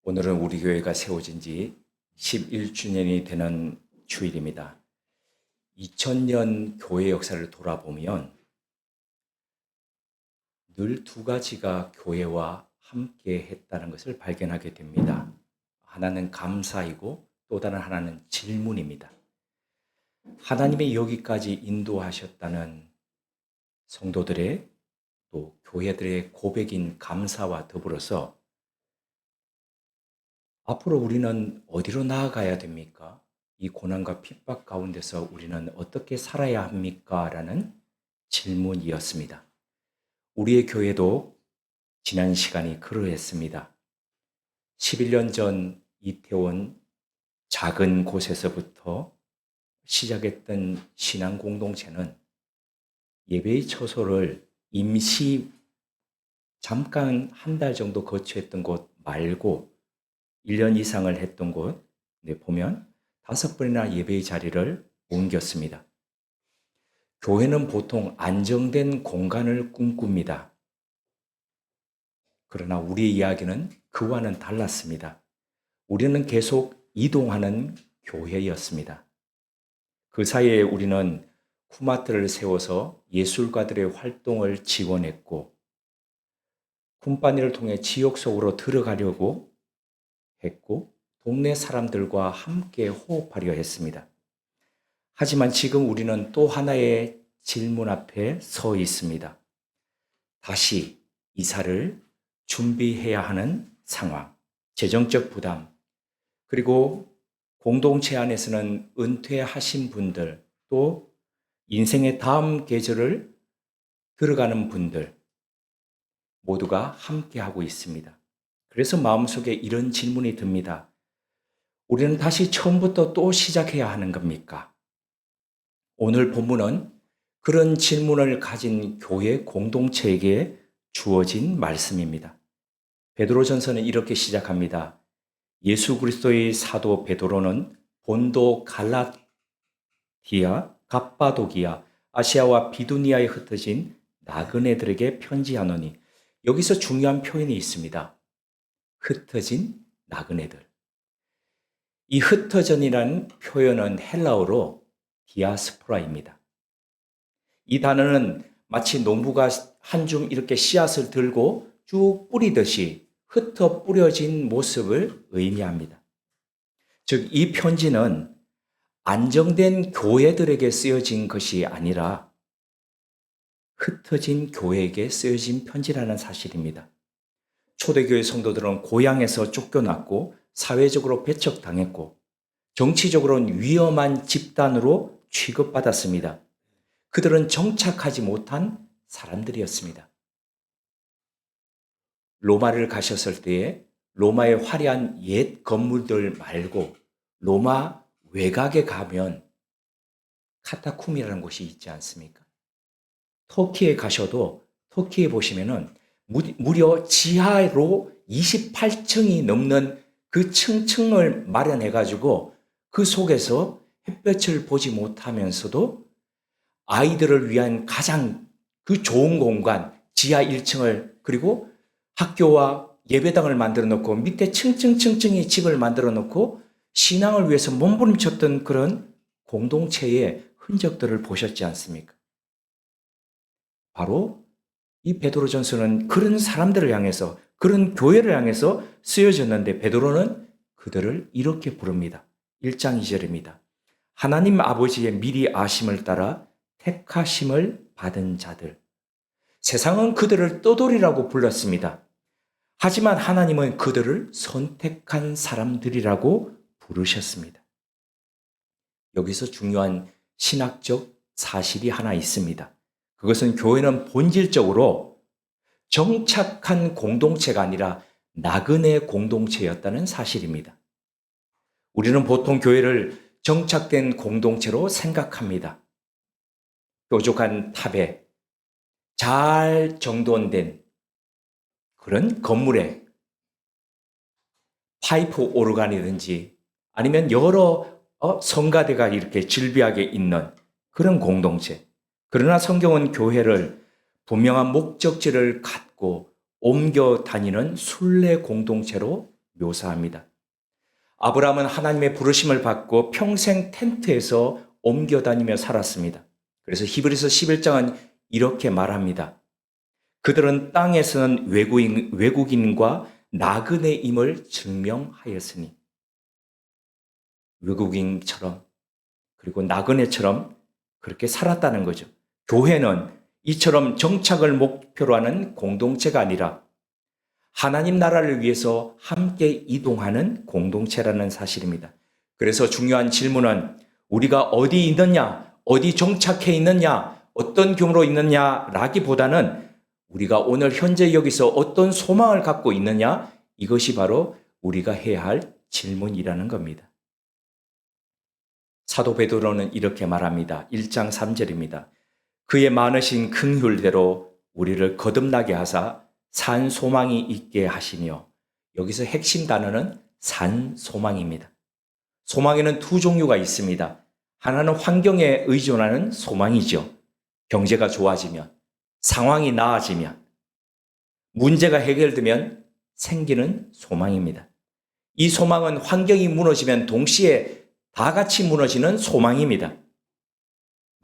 오늘은 우리 교회가 세워진 지 11주년이 되는 주일입니다. 2000년 교회 역사를 돌아보면 늘 두 가지가 교회와 함께 했다는 것을 발견하게 됩니다. 하나는 감사이고 또 다른 하나는 질문입니다. 하나님이 여기까지 인도하셨다는 성도들의 또 교회들의 고백인 감사와 더불어서 앞으로 우리는 어디로 나아가야 됩니까? 이 고난과 핍박 가운데서 우리는 어떻게 살아야 합니까? 라는 질문이었습니다. 우리의 교회도 지난 시간이 그러했습니다. 11년 전 이태원 작은 곳에서부터 시작했던 신앙 공동체는 예배의 처소를 임시 잠깐 한 달 정도 거주했던 곳 말고 1년 이상을 했던 곳 보면 5번이나 예배의 자리를 옮겼습니다. 교회는 보통 안정된 공간을 꿈꿉니다. 그러나 우리의 이야기는 그와는 달랐습니다. 우리는 계속 이동하는 교회였습니다. 그 사이에 우리는 쿠마트를 세워서 예술가들의 활동을 지원했고 쿰파니를 통해 지역 속으로 들어가려고 했고 동네 사람들과 함께 호흡하려 했습니다. 하지만 지금 우리는 또 하나의 질문 앞에 서 있습니다. 다시 이사를 준비해야 하는 상황, 재정적 부담, 그리고 공동체 안에서는 은퇴하신 분들, 또 인생의 다음 계절을 들어가는 분들 모두가 함께하고 있습니다. 그래서 마음속에 이런 질문이 듭니다. 우리는 다시 처음부터 또 시작해야 하는 겁니까? 오늘 본문은 그런 질문을 가진 교회 공동체에게 주어진 말씀입니다. 베드로전서는 이렇게 시작합니다. 예수 그리스도의 사도 베드로는 본도 갈라디아, 갑바도기아, 아시아와 비두니아에 흩어진 나그네들에게 편지하노니 여기서 중요한 표현이 있습니다. 흩어진 나그네들. 이 흩어전이라는 표현은 헬라어로 디아스포라입니다. 이 단어는 마치 농부가 한 줌 이렇게 씨앗을 들고 쭉 뿌리듯이 흩어 뿌려진 모습을 의미합니다. 즉, 이 편지는 안정된 교회들에게 쓰여진 것이 아니라 흩어진 교회에게 쓰여진 편지라는 사실입니다. 초대교회 성도들은 고향에서 쫓겨났고 사회적으로 배척당했고 정치적으로는 위험한 집단으로 취급받았습니다. 그들은 정착하지 못한 사람들이었습니다. 로마를 가셨을 때에 로마의 화려한 옛 건물들 말고 로마 외곽에 가면 카타쿰이라는 곳이 있지 않습니까? 터키에 가셔도 터키에 보시면은 무려 지하로 28층이 넘는 그 층층을 마련해가지고 그 속에서 햇볕을 보지 못하면서도 아이들을 위한 가장 그 좋은 공간, 지하 1층을 그리고 학교와 예배당을 만들어 놓고 밑에 층층층층이 집을 만들어 놓고 신앙을 위해서 몸부림쳤던 그런 공동체의 흔적들을 보셨지 않습니까? 바로 이 베드로전서는 그런 사람들을 향해서 그런 교회를 향해서 쓰여졌는데 베드로는 그들을 이렇게 부릅니다. 1장 2절입니다. 하나님 아버지의 미리 아심을 따라 택하심을 받은 자들. 세상은 그들을 떠돌이라고 불렀습니다. 하지만 하나님은 그들을 선택한 사람들이라고 부르셨습니다. 여기서 중요한 신학적 사실이 하나 있습니다. 그것은 교회는 본질적으로 정착한 공동체가 아니라 나그네 공동체였다는 사실입니다. 우리는 보통 교회를 정착된 공동체로 생각합니다. 뾰족한 탑에 잘 정돈된 그런 건물에 파이프 오르간이든지 아니면 여러 성가대가 이렇게 질비하게 있는 그런 공동체. 그러나 성경은 교회를 분명한 목적지를 갖고 옮겨 다니는 순례 공동체로 묘사합니다. 아브라함은 하나님의 부르심을 받고 평생 텐트에서 옮겨 다니며 살았습니다. 그래서 히브리서 11장은 이렇게 말합니다. 그들은 땅에서는 외국인과 나그네임을 증명하였으니, 외국인처럼 그리고 나그네처럼 그렇게 살았다는 거죠. 교회는 이처럼 정착을 목표로 하는 공동체가 아니라 하나님 나라를 위해서 함께 이동하는 공동체라는 사실입니다. 그래서 중요한 질문은 우리가 어디 있느냐, 어디 정착해 있느냐, 어떤 규모로 있느냐라기보다는 우리가 오늘 현재 여기서 어떤 소망을 갖고 있느냐, 이것이 바로 우리가 해야 할 질문이라는 겁니다. 사도 베드로는 이렇게 말합니다. 1장 3절입니다. 그의 많으신 긍휼대로 우리를 거듭나게 하사 산 소망이 있게 하시며, 여기서 핵심 단어는 산 소망입니다. 소망에는 두 종류가 있습니다. 하나는 환경에 의존하는 소망이죠. 경제가 좋아지면, 상황이 나아지면, 문제가 해결되면 생기는 소망입니다. 이 소망은 환경이 무너지면 동시에 다 같이 무너지는 소망입니다.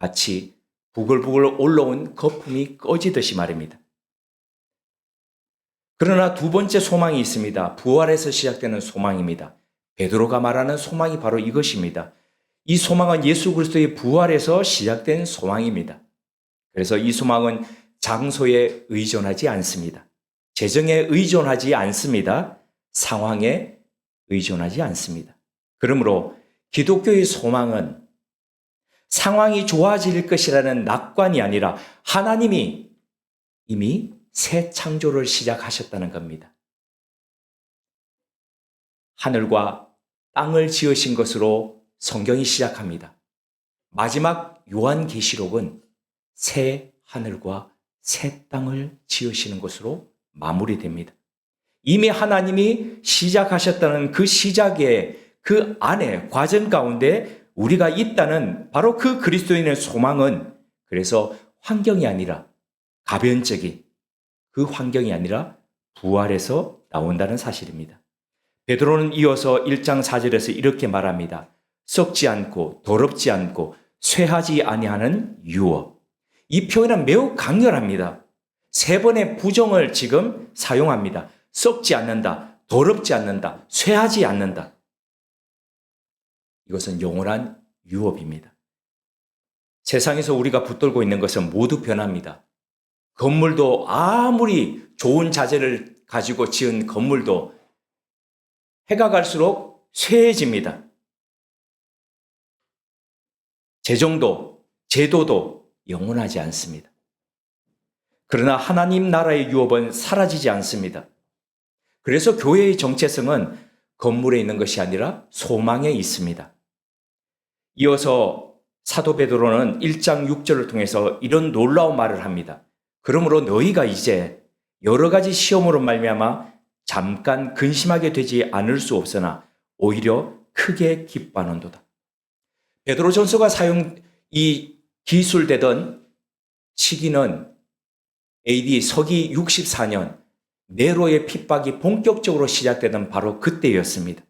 마치 부글부글 올라온 거품이 꺼지듯이 말입니다. 그러나 두 번째 소망이 있습니다. 부활에서 시작되는 소망입니다. 베드로가 말하는 소망이 바로 이것입니다. 이 소망은 예수 그리스도의 부활에서 시작된 소망입니다. 그래서 이 소망은 장소에 의존하지 않습니다. 재정에 의존하지 않습니다. 상황에 의존하지 않습니다. 그러므로 기독교의 소망은 상황이 좋아질 것이라는 낙관이 아니라 하나님이 이미 새 창조를 시작하셨다는 겁니다. 하늘과 땅을 지으신 것으로 성경이 시작합니다. 마지막 요한계시록은 새 하늘과 새 땅을 지으시는 것으로 마무리됩니다. 이미 하나님이 시작하셨다는 그 시작의 그 안에 과정 가운데 우리가 있다는 바로 그 그리스도인의 소망은, 그래서 환경이 아니라 가변적인 그 환경이 아니라 부활에서 나온다는 사실입니다. 베드로는 이어서 1장 4절에서 이렇게 말합니다. 썩지 않고 더럽지 않고 쇠하지 아니하는 유업. 이 표현은 매우 강렬합니다. 세 번의 부정을 지금 사용합니다. 썩지 않는다, 더럽지 않는다, 쇠하지 않는다. 이것은 영원한 유업입니다. 세상에서 우리가 붙들고 있는 것은 모두 변합니다. 건물도 아무리 좋은 자재를 가지고 지은 건물도 해가 갈수록 쇠해집니다. 재정도, 제도도 영원하지 않습니다. 그러나 하나님 나라의 유업은 사라지지 않습니다. 그래서 교회의 정체성은 건물에 있는 것이 아니라 소망에 있습니다. 이어서 사도 베드로는 1장 6절을 통해서 이런 놀라운 말을 합니다. 그러므로 너희가 이제 여러 가지 시험으로 말미암아 잠깐 근심하게 되지 않을 수 없으나 오히려 크게 기뻐하는도다. 베드로전서가 기술되던 시기는 AD 서기 64년 네로의 핍박이 본격적으로 시작되던 바로 그때였습니다.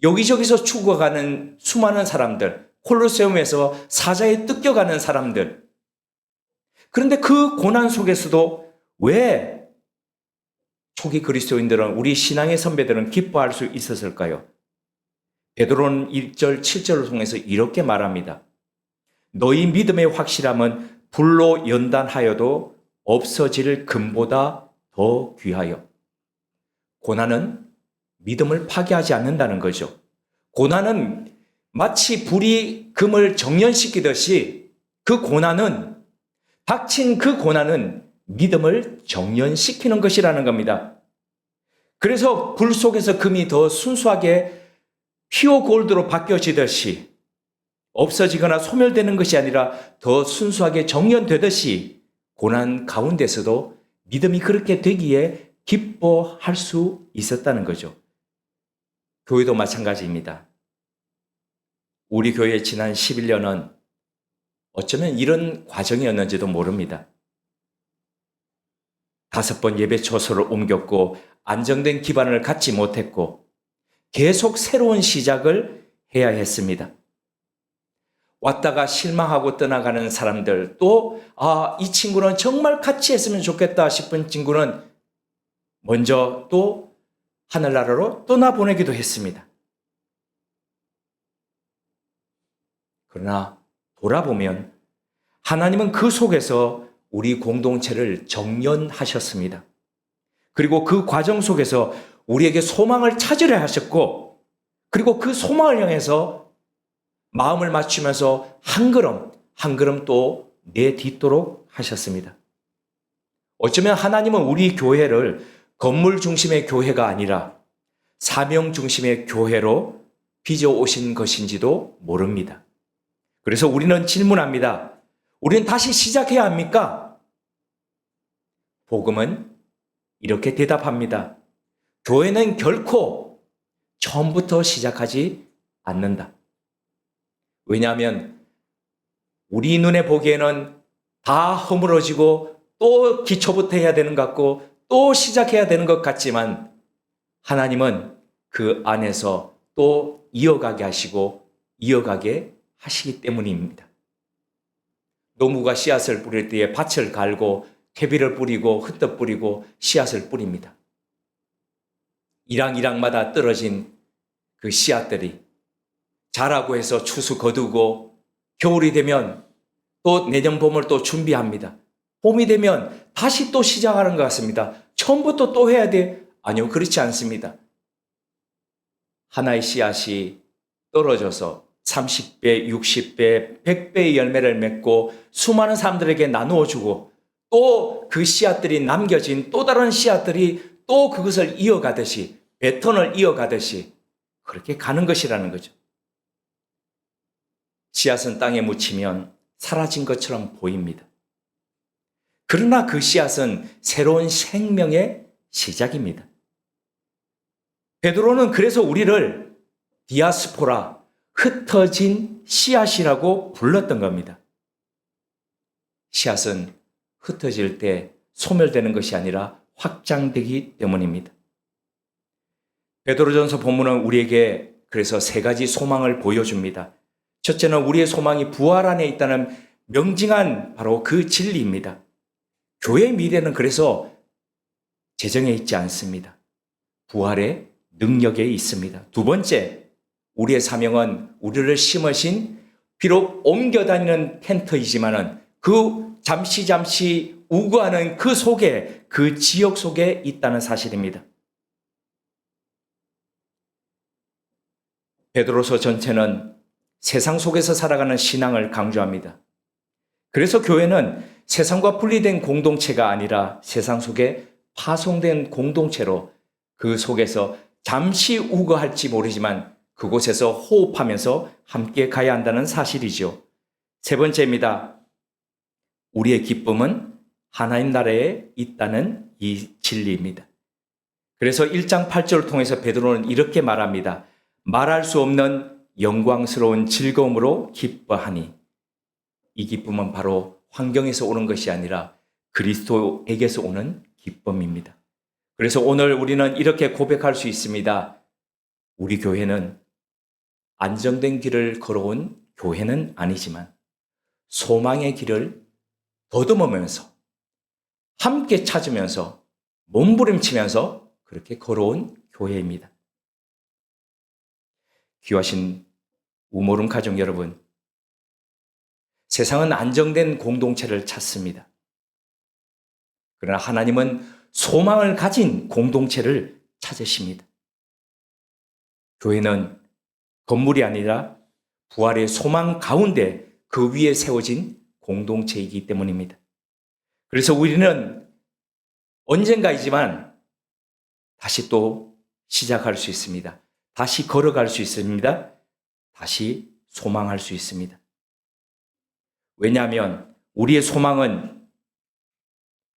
여기저기서 죽어가는 수많은 사람들, 콜로세움에서 사자에 뜯겨가는 사람들. 그런데 그 고난 속에서도 왜 초기 그리스도인들은, 우리 신앙의 선배들은 기뻐할 수 있었을까요? 베드로는 1절, 7절을 통해서 이렇게 말합니다. 너희 믿음의 확실함은 불로 연단하여도 없어질 금보다 더 귀하여. 고난은 믿음을 파괴하지 않는다는 거죠. 고난은 마치 불이 금을 정련시키듯이 닥친 그 고난은 믿음을 정련시키는 것이라는 겁니다. 그래서 불 속에서 금이 더 순수하게 피오 골드로 바뀌어지듯이, 없어지거나 소멸되는 것이 아니라 더 순수하게 정련되듯이 고난 가운데서도 믿음이 그렇게 되기에 기뻐할 수 있었다는 거죠. 교회도 마찬가지입니다. 우리 교회의 지난 11년은 어쩌면 이런 과정이었는지도 모릅니다. 5번 예배 처소를 옮겼고 안정된 기반을 갖지 못했고 계속 새로운 시작을 해야 했습니다. 왔다가 실망하고 떠나가는 사람들, 또 이 친구는 정말 같이 했으면 좋겠다 싶은 친구는 먼저 또 하늘나라로 떠나보내기도 했습니다. 그러나 돌아보면 하나님은 그 속에서 우리 공동체를 정련하셨습니다. 그리고 그 과정 속에서 우리에게 소망을 찾으려 하셨고, 그리고 그 소망을 향해서 마음을 맞추면서 한 걸음 또 내딛도록 하셨습니다. 어쩌면 하나님은 우리 교회를 건물 중심의 교회가 아니라 사명 중심의 교회로 빚어오신 것인지도 모릅니다. 그래서 우리는 질문합니다. 우리는 다시 시작해야 합니까? 복음은 이렇게 대답합니다. 교회는 결코 처음부터 시작하지 않는다. 왜냐하면 우리 눈에 보기에는 다 허물어지고 또 기초부터 해야 되는 것 같고 또 시작해야 되는 것 같지만 하나님은 그 안에서 또 이어가게 하시고 이어가게 하시기 때문입니다. 노무가 씨앗을 뿌릴 때에 밭을 갈고 퇴비를 뿌리고 흙떡 뿌리고 씨앗을 뿌립니다. 일항일항마다 떨어진 그 씨앗들이 자라고 해서 추수 거두고 겨울이 되면 또 내년 봄을 또 준비합니다. 봄이 되면 다시 또 시작하는 것 같습니다. 처음부터 또 해야 돼? 아니요, 그렇지 않습니다. 하나의 씨앗이 떨어져서 30배, 60배, 100배의 열매를 맺고 수많은 사람들에게 나누어 주고 또 그 씨앗들이 남겨진 또 다른 씨앗들이 또 그것을 이어가듯이 배턴을 이어가듯이 그렇게 가는 것이라는 거죠. 씨앗은 땅에 묻히면 사라진 것처럼 보입니다. 그러나 그 씨앗은 새로운 생명의 시작입니다. 베드로는 그래서 우리를 디아스포라, 흩어진 씨앗이라고 불렀던 겁니다. 씨앗은 흩어질 때 소멸되는 것이 아니라 확장되기 때문입니다. 베드로전서 본문은 우리에게 그래서 세 가지 소망을 보여줍니다. 첫째는 우리의 소망이 부활 안에 있다는 명징한 바로 그 진리입니다. 교회의 미래는 그래서 재정에 있지 않습니다. 부활의 능력에 있습니다. 두 번째, 우리의 사명은 우리를 심으신 비록 옮겨다니는 텐트이지만은 그 잠시 우거하는 그 속에, 그 지역 속에 있다는 사실입니다. 베드로서 전체는 세상 속에서 살아가는 신앙을 강조합니다. 그래서 교회는 세상과 분리된 공동체가 아니라 세상 속에 파송된 공동체로 그 속에서 잠시 우거할지 모르지만 그곳에서 호흡하면서 함께 가야 한다는 사실이죠. 세 번째입니다. 우리의 기쁨은 하나님 나라에 있다는 이 진리입니다. 그래서 1장 8절을 통해서 베드로는 이렇게 말합니다. 말할 수 없는 영광스러운 즐거움으로 기뻐하니 이 기쁨은 바로 환경에서 오는 것이 아니라 그리스도에게서 오는 기쁨입니다. 그래서 오늘 우리는 이렇게 고백할 수 있습니다. 우리 교회는 안정된 길을 걸어온 교회는 아니지만 소망의 길을 더듬으면서 함께 찾으면서 몸부림치면서 그렇게 걸어온 교회입니다. 귀하신 우모름 가족 여러분, 세상은 안정된 공동체를 찾습니다. 그러나 하나님은 소망을 가진 공동체를 찾으십니다. 교회는 건물이 아니라 부활의 소망 가운데 그 위에 세워진 공동체이기 때문입니다. 그래서 우리는 언젠가이지만 다시 또 시작할 수 있습니다. 다시 걸어갈 수 있습니다. 다시 소망할 수 있습니다. 왜냐하면 우리의 소망은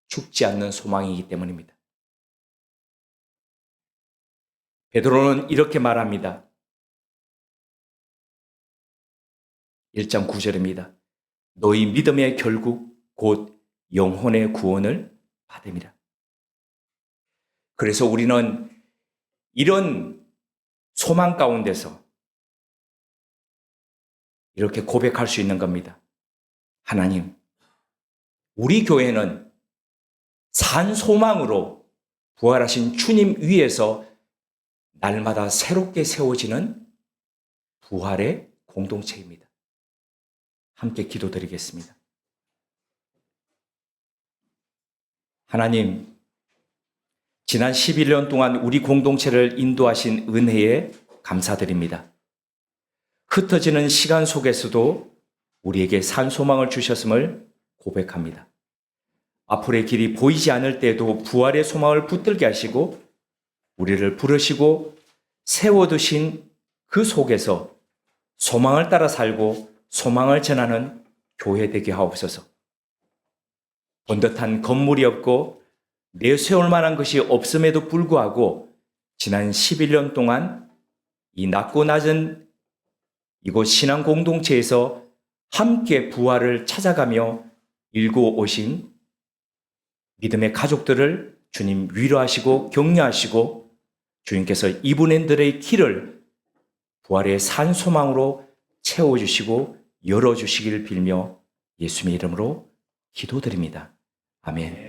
죽지 않는 소망이기 때문입니다. 베드로는 이렇게 말합니다. 1장 9절입니다. 너희 믿음의 결국 곧 영혼의 구원을 받음이라. 그래서 우리는 이런 소망 가운데서 이렇게 고백할 수 있는 겁니다. 하나님, 우리 교회는 산 소망으로 부활하신 주님 위에서 날마다 새롭게 세워지는 부활의 공동체입니다. 함께 기도드리겠습니다. 하나님, 지난 11년 동안 우리 공동체를 인도하신 은혜에 감사드립니다. 흩어지는 시간 속에서도 우리에게 산 소망을 주셨음을 고백합니다. 앞으로의 길이 보이지 않을 때에도 부활의 소망을 붙들게 하시고 우리를 부르시고 세워두신 그 속에서 소망을 따라 살고 소망을 전하는 교회 되게 하옵소서. 번듯한 건물이 없고 내세울 만한 것이 없음에도 불구하고 지난 11년 동안 이 낮고 낮은 이곳 신앙 공동체에서 함께 부활을 찾아가며 일구어 오신 믿음의 가족들을 주님 위로하시고 격려하시고 주님께서 이분들의 길을 부활의 산 소망으로 채워주시고 열어주시기를 빌며 예수님의 이름으로 기도드립니다. 아멘.